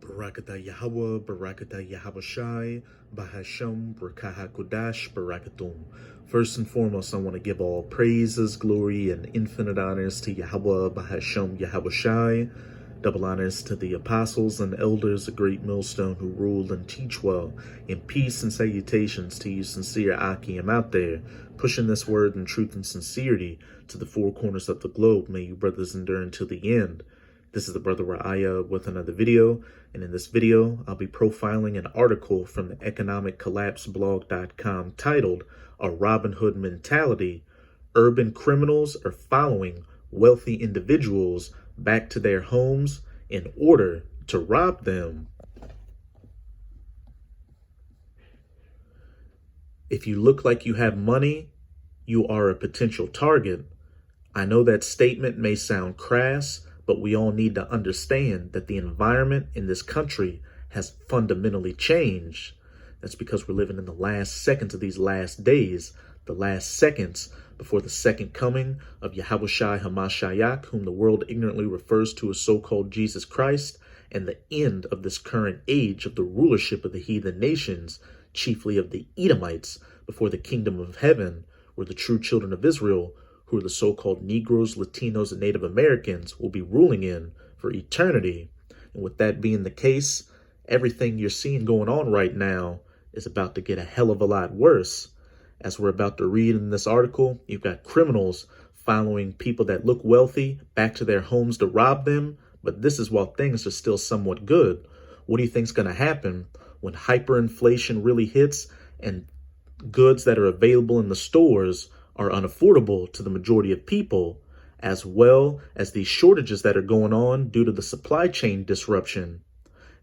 Barakatah Yahweh, Barakatah Yahawashi, Bahasham, Barakaha Kodash, Barakatum. First and foremost, I want to give all praises, glory, and infinite honors to Yahweh, Bahasham, Yahawashi. Double honors to the apostles and elders, a great millstone who rule and teach well. In peace and salutations to you sincere Akim out there, pushing this word in truth and sincerity to the four corners of the globe. May you brothers endure until the end. This is the Brother Ra'aya with another video, and in this video, I'll be profiling an article from the economiccollapseblog.com titled, A Robin Hood Mentality, Urban Criminals Are Following Wealthy Individuals Back to Their Homes in Order to Rob Them. If you look like you have money, you are a potential target. I know that statement may sound crass, but we all need to understand that the environment in this country has fundamentally changed. That's because we're living in the last seconds of these last days, the last seconds before the second coming of Yahawashi Hamashiach, whom the world ignorantly refers to as so-called Jesus Christ, and the end of this current age of the rulership of the heathen nations, chiefly of the Edomites, before the kingdom of heaven, where the true children of Israel, who are the so-called Negroes, Latinos, and Native Americans, will be ruling in for eternity. And with that being the case, everything you're seeing going on right now is about to get a hell of a lot worse. As we're about to read in this article, you've got criminals following people that look wealthy back to their homes to rob them, but this is while things are still somewhat good. What do you think's going to happen when hyperinflation really hits and goods that are available in the stores are unaffordable to the majority of people, as well as these shortages that are going on due to the supply chain disruption?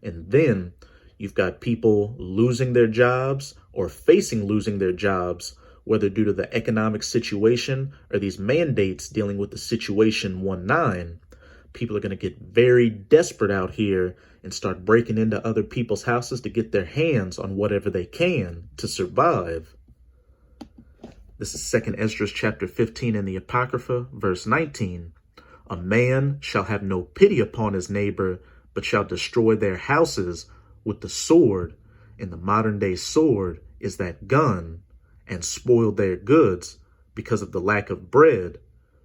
And then you've got people losing their jobs or facing losing their jobs, whether due to the economic situation or these mandates dealing with the Situation 19. People are going to get very desperate out here and start breaking into other people's houses to get their hands on whatever they can to survive. This is 2 Esdras chapter 15 in the Apocrypha, verse 19. A man shall have no pity upon his neighbor, but shall destroy their houses with the sword. And the modern day sword is that gun, and spoil their goods because of the lack of bread,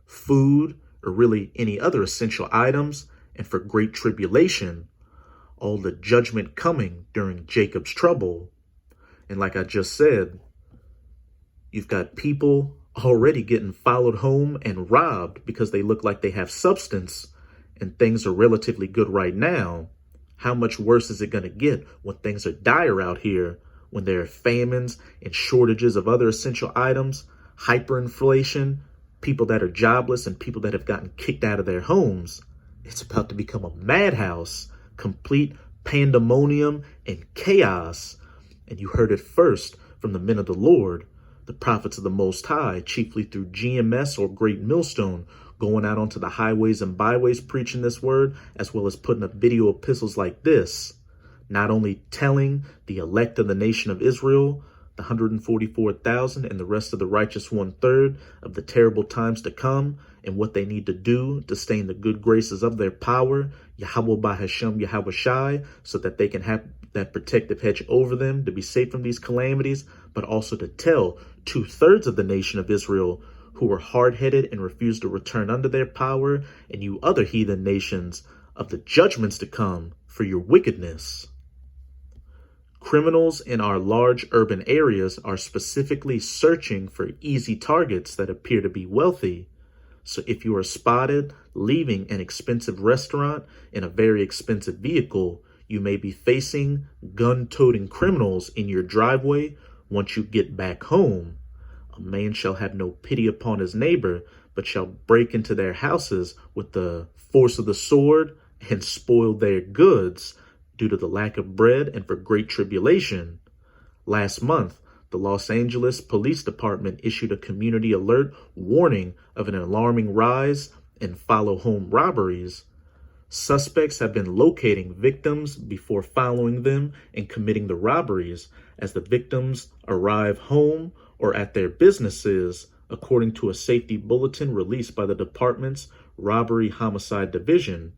food, or really any other essential items, and for great tribulation, all the judgment coming during Jacob's trouble. And like I just said, you've got people already getting followed home and robbed because they look like they have substance and things are relatively good right now. How much worse is it going to get when things are dire out here, when there are famines and shortages of other essential items, hyperinflation, people that are jobless, and people that have gotten kicked out of their homes? It's about to become a madhouse, complete pandemonium and chaos. And you heard it first from the men of the Lord, the prophets of the Most High, chiefly through GMS or Great Millstone, going out onto the highways and byways preaching this word, as well as putting up video epistles like this, not only telling the elect of the nation of Israel, the 144,000 and the rest of the righteous 1/3 of the terrible times to come and what they need to do to stay in the good graces of their power, Yahweh Bahasham Yahawashi, so that they can have that protective hedge over them to be safe from these calamities, but also to tell 2/3 of the nation of Israel who are hard-headed and refuse to return under their power, and you other heathen nations, of the judgments to come for your wickedness. Criminals in our large urban areas are specifically searching for easy targets that appear to be wealthy. So if you are spotted leaving an expensive restaurant in a very expensive vehicle, you may be facing gun-toting criminals in your driveway once you get back home. A man shall have no pity upon his neighbor, but shall break into their houses with the force of the sword and spoil their goods due to the lack of bread and for great tribulation. Last month, the Los Angeles Police Department issued a community alert warning of an alarming rise in follow-home robberies. Suspects have been locating victims before following them and committing the robberies as the victims arrive home or at their businesses, according to a safety bulletin released by the department's Robbery Homicide Division.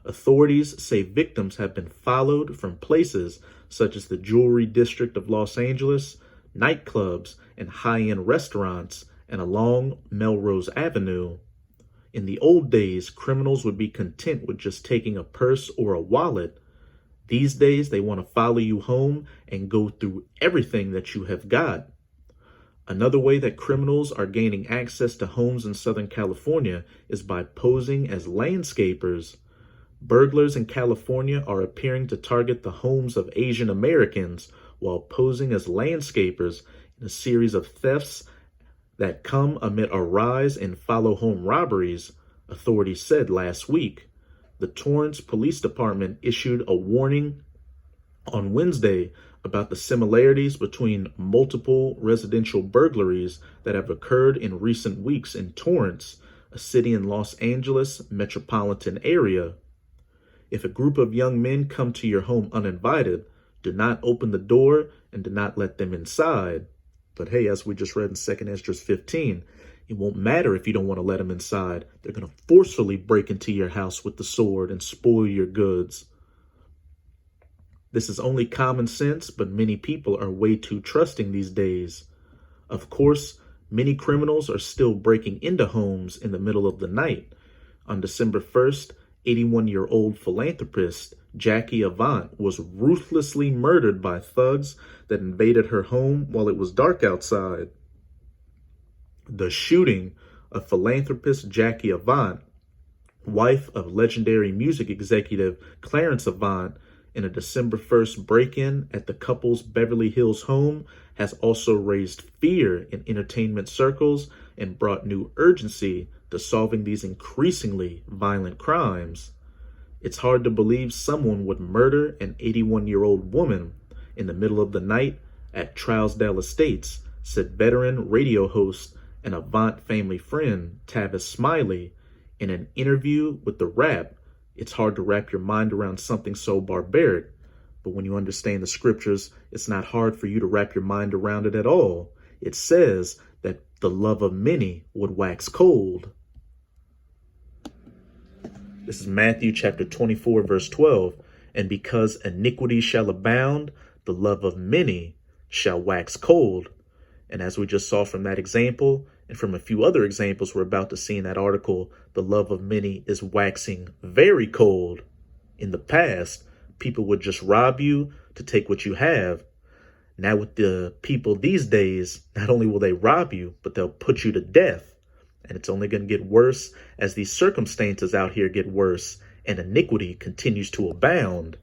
Authorities say victims have been followed from places such as the Jewelry District of Los Angeles, nightclubs, and high-end restaurants, and along Melrose Avenue. In the old days, criminals would be content with just taking a purse or a wallet. These days, they want to follow you home and go through everything that you have got. Another way that criminals are gaining access to homes in Southern California is by posing as landscapers. Burglars in California are appearing to target the homes of Asian Americans while posing as landscapers in a series of thefts that come amid a rise in follow-home robberies, authorities said last week. The Torrance Police Department issued a warning on Wednesday about the similarities between multiple residential burglaries that have occurred in recent weeks in Torrance, a city in Los Angeles metropolitan area. If a group of young men come to your home uninvited, do not open the door and do not let them inside. But hey, as we just read in 2 Esdras 15, it won't matter if you don't want to let them inside. They're going to forcefully break into your house with the sword and spoil your goods. This is only common sense, but many people are way too trusting these days. Of course, many criminals are still breaking into homes in the middle of the night. On December 1st, 81-year-old philanthropist Jackie Avant was ruthlessly murdered by thugs that invaded her home while it was dark outside. The shooting of philanthropist Jackie Avant, wife of legendary music executive Clarence Avant, in a December 1st break-in at the couple's Beverly Hills home has also raised fear in entertainment circles and brought new urgency to solving these increasingly violent crimes. It's hard to believe someone would murder an 81-year-old woman in the middle of the night at Trousdale Estates, said veteran radio host and Avant family friend Tavis Smiley in an interview with The Wrap. It's hard to wrap your mind around something so barbaric, but when you understand the scriptures, it's not hard for you to wrap your mind around it at all. It says that the love of many would wax cold. This is Matthew chapter 24, verse 12. And because iniquity shall abound, the love of many shall wax cold. And as we just saw from that example, and from a few other examples we're about to see in that article, the love of many is waxing very cold. In the past, people would just rob you to take what you have. Now with the people these days, not only will they rob you, but they'll put you to death. And it's only going to get worse as these circumstances out here get worse and iniquity continues to abound.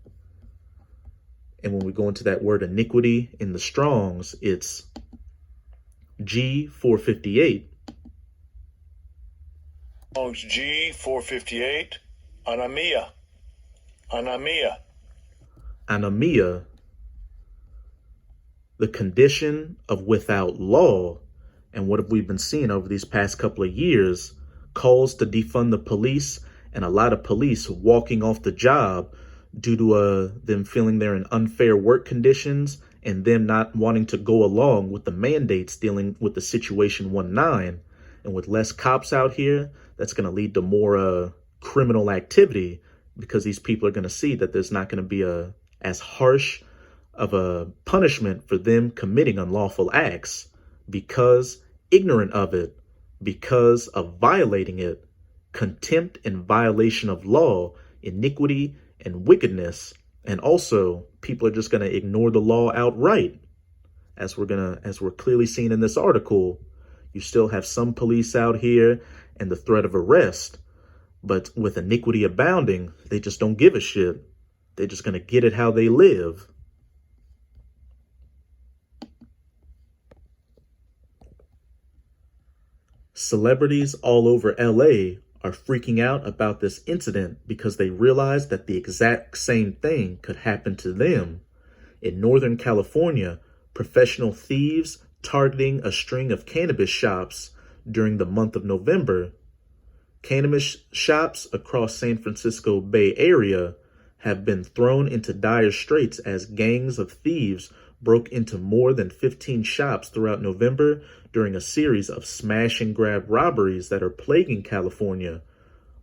And when we go into that word iniquity in the Strongs, it's G458. G458, Anamia. Anomia, the condition of without law. And what have we been seeing over these past couple of years? Calls to defund the police and a lot of police walking off the job due to them feeling they're in unfair work conditions and them not wanting to go along with the mandates dealing with the Situation 19. And with less cops out here, that's going to lead to more criminal activity because these people are going to see that there's not going to be as harsh of a punishment for them committing unlawful acts because ignorant of it, because of violating it, contempt and violation of law, iniquity and wickedness. And also, people are just going to ignore the law outright. As we're clearly seeing in this article, you still have some police out here and the threat of arrest. But with iniquity abounding, they just don't give a shit. They're just going to get it how they live. Celebrities all over LA are freaking out about this incident because they realize that the exact same thing could happen to them. In Northern California, professional thieves targeting a string of cannabis shops during the month of November. Cannabis shops across San Francisco Bay Area have been thrown into dire straits as gangs of thieves broke into more than 15 shops throughout November during a series of smash and grab robberies that are plaguing California.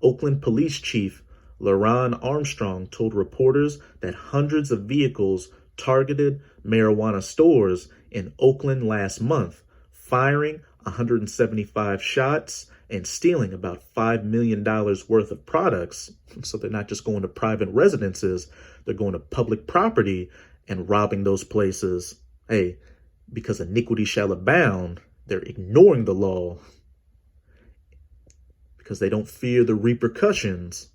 Oakland Police Chief LaRon Armstrong told reporters that hundreds of vehicles targeted marijuana stores in Oakland last month, firing 175 shots and stealing about $5 million worth of products. So they're not just going to private residences, they're going to public property and robbing those places. Hey, because iniquity shall abound, they're ignoring the law because they don't fear the repercussions.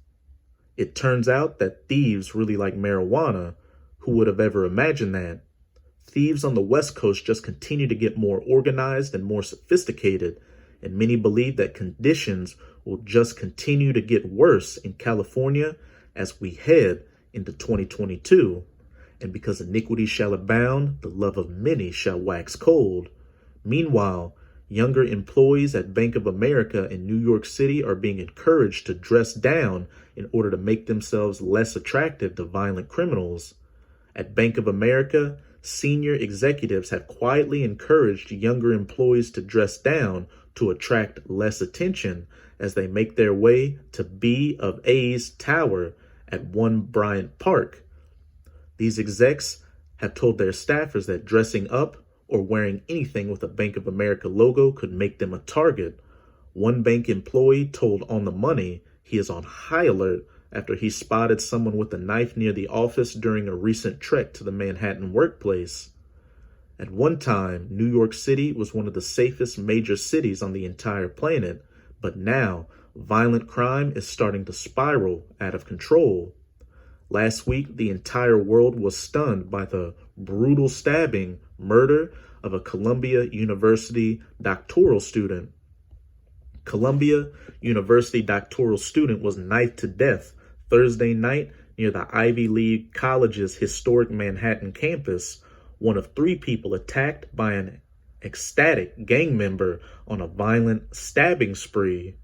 It turns out that thieves really like marijuana. Who would have ever imagined that? Thieves on the West Coast just continue to get more organized and more sophisticated, and many believe that conditions will just continue to get worse in California as we head into 2022. And because iniquity shall abound, the love of many shall wax cold. Meanwhile, younger employees at Bank of America in New York City are being encouraged to dress down in order to make themselves less attractive to violent criminals. At Bank of America, senior executives have quietly encouraged younger employees to dress down to attract less attention as they make their way to B of A's tower at 1 Bryant Park. These execs have told their staffers that dressing up or wearing anything with a Bank of America logo could make them a target. One bank employee told On the Money he is on high alert after he spotted someone with a knife near the office during a recent trek to the Manhattan workplace. At one time, New York City was one of the safest major cities on the entire planet, but now violent crime is starting to spiral out of control. Last week, the entire world was stunned by the brutal stabbing, murder of a Columbia University doctoral student. Columbia University doctoral student was knifed to death Thursday night near the Ivy League College's historic Manhattan campus, one of 3 people attacked by an ecstatic gang member on a violent stabbing spree.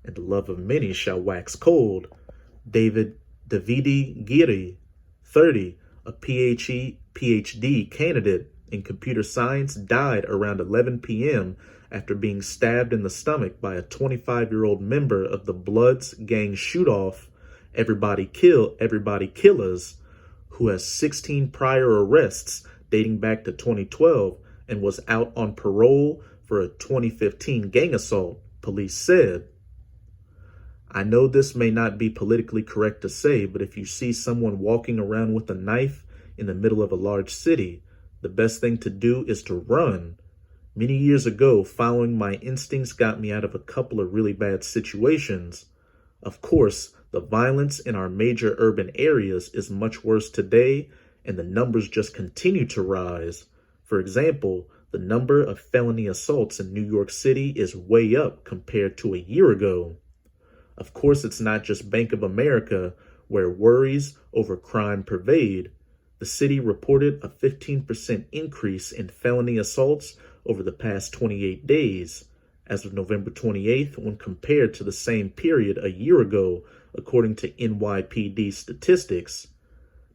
And the love of many shall wax cold. Davidi Giri, 30, a PhD candidate in computer science, died around 11 p.m. after being stabbed in the stomach by a 25-year-old member of the Bloods gang shoot-off Everybody Killers, who has 16 prior arrests dating back to 2012 and was out on parole for a 2015 gang assault, police said. I know this may not be politically correct to say, but if you see someone walking around with a knife in the middle of a large city, the best thing to do is to run. Many years ago, following my instincts got me out of a couple of really bad situations. Of course, the violence in our major urban areas is much worse today, and the numbers just continue to rise. For example, the number of felony assaults in New York City is way up compared to a year ago. Of course, it's not just Bank of America where worries over crime pervade. The city reported a 15% increase in felony assaults over the past 28 days, as of November 28th, when compared to the same period a year ago, according to NYPD statistics.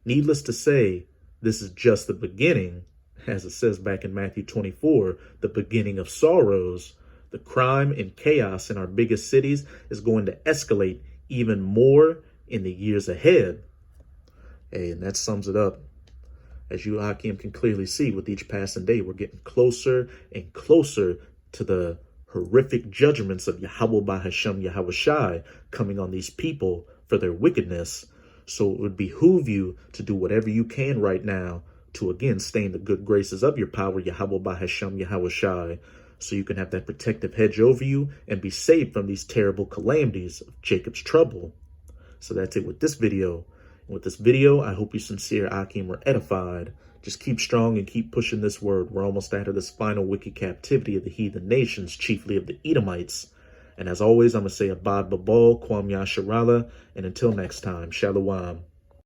Needless to say, this is just the beginning, as it says back in Matthew 24, the beginning of sorrows. The crime and chaos in our biggest cities is going to escalate even more in the years ahead. Hey, and that sums it up. As you, Hakeem, can clearly see, with each passing day, we're getting closer and closer to the horrific judgments of Yahweh Bahashem Yahweh Shai coming on these people for their wickedness. So it would behoove you to do whatever you can right now to, again, stay in the good graces of your power, Yahweh Bahashem Yahweh Shai, so you can have that protective hedge over you and be saved from these terrible calamities of Jacob's trouble. So that's it with this video. And with this video, I hope you sincere Akim were edified. Just keep strong and keep pushing this word. We're almost out of this final wicked captivity of the heathen nations, chiefly of the Edomites. And as always, I'm going to say Abad Babal, Kwam Yasharala, and until next time, Shalom.